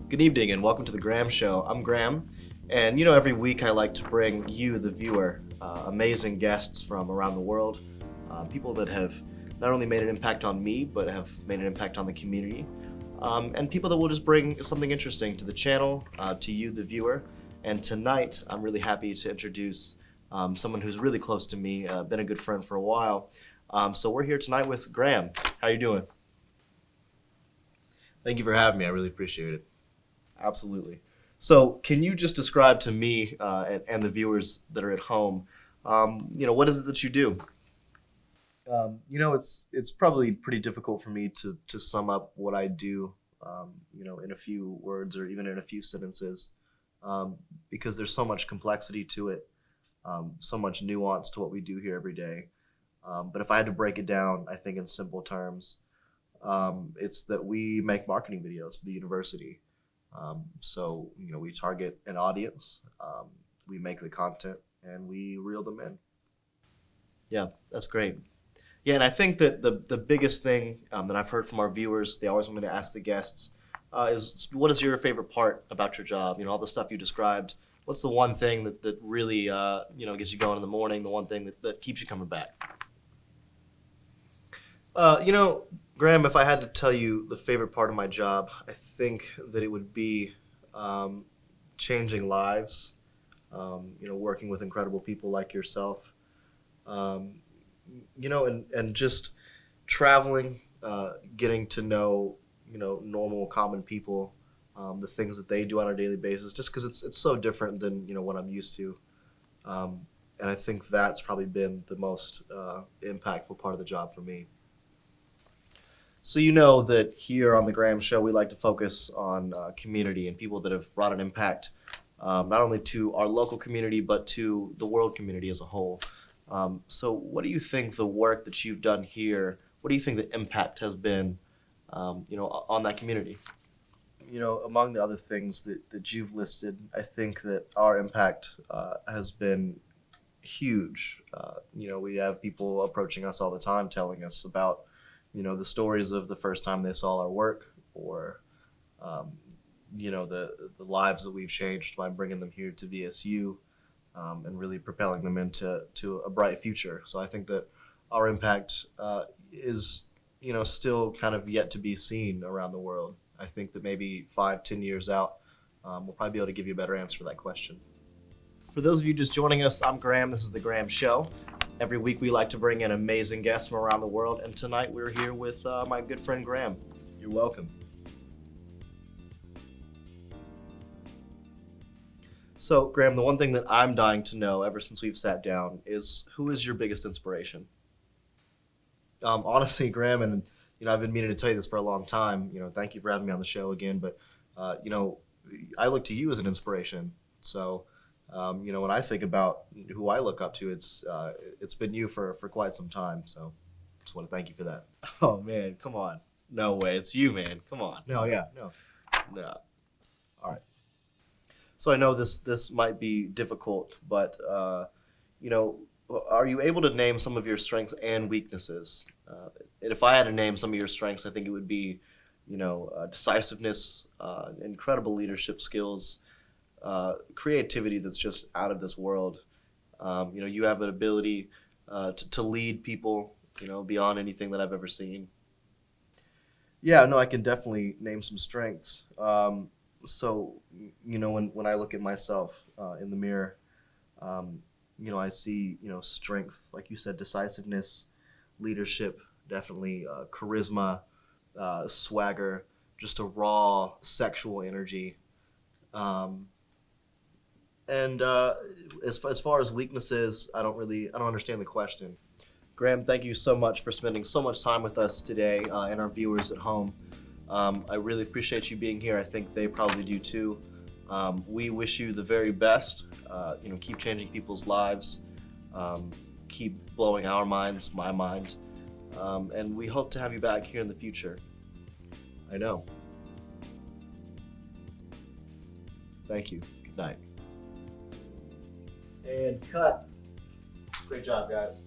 Good evening and welcome to the Graham Show. I'm Graham, and every week I like to bring you, the viewer, amazing guests from around the world, people that have not only made an impact on me, but have made an impact on the community, and people that will just bring something interesting to the channel, to you, the viewer. And tonight, I'm really happy to introduce someone who's really close to me, been a good friend for a while. So we're here tonight with Graham. How you doing? Thank you for having me. I really appreciate it. Absolutely. So, can you just describe to me and the viewers that are at home, what is it that you do? It's probably pretty difficult for me to sum up what I do, in a few words or even in a few sentences, because there's so much complexity to it, so much nuance to what we do here every day. But if I had to break it down, I think in simple terms, it's that we make marketing videos for the university. So we target an audience, we make the content, and we reel them in. Yeah, that's great. Yeah, and I think that the biggest thing that I've heard from our viewers, they always want me to ask the guests, is what is your favorite part about your job? All the stuff you described. What's the one thing that really gets you going in the morning? The one thing that keeps you coming back? Uh, you know, Graham, if I had to tell you the favorite part of my job, I think that it would be um, changing lives. Working with incredible people like yourself. Um, and just traveling, getting to know, normal, common people, the things that they do on a daily basis, just because it's so different than what I'm used to. Um, and I think that's probably been the most impactful part of the job for me. So you know that here on the Graham Show, we like to focus on community and people that have brought an impact, not only to our local community but to the world community as a whole. So, what do you think the work that you've done here? What do you think the impact has been, on that community? Among the other things that you've listed, I think that our impact has been huge. We have people approaching us all the time telling us about, the stories of the first time they saw our work, or, um, the lives that we've changed by bringing them here to VSU, and really propelling them into a bright future. So I think that our impact is, still kind of yet to be seen around the world. I think that maybe 5, 10 years out, we'll probably be able to give you a better answer to that question. For those of you just joining us, I'm Graham. This is The Graham Show. Every week we like to bring in amazing guests from around the world, and tonight we're here with my good friend Graham. You're welcome. So, Graham, the one thing that I'm dying to know ever since we've sat down is who is your biggest inspiration? Honestly, Graham, and I've been meaning to tell you this for a long time. Thank you for having me on the show again. But I look to you as an inspiration. So, when I think about who I look up to, it's been you for quite some time. So, just want to thank you for that. Oh man, come on. No way, it's you, man. Come on. No, yeah, no, no. All right. So I know this might be difficult, but you know, are you able to name some of your strengths and weaknesses? And if I had to name some of your strengths, I think it would be, decisiveness, incredible leadership skills, creativity that's just out of this world. You have an ability to lead people, beyond anything that I've ever seen. Yeah, no, I can definitely name some strengths. When I look at myself in the mirror, I see, strength, like you said, decisiveness, leadership, definitely charisma, swagger, just a raw sexual energy. Um, and as far as weaknesses, I don't understand the question. Graham, thank you so much for spending so much time with us today, and our viewers at home. I really appreciate you being here. I think they probably do too. We wish you the very best. Keep changing people's lives. Um, Keep blowing our minds, my mind. And we hope to have you back here in the future. I know. Thank you. Good night. And cut. Great job, guys.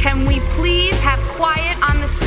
Can we please have quiet on the stage?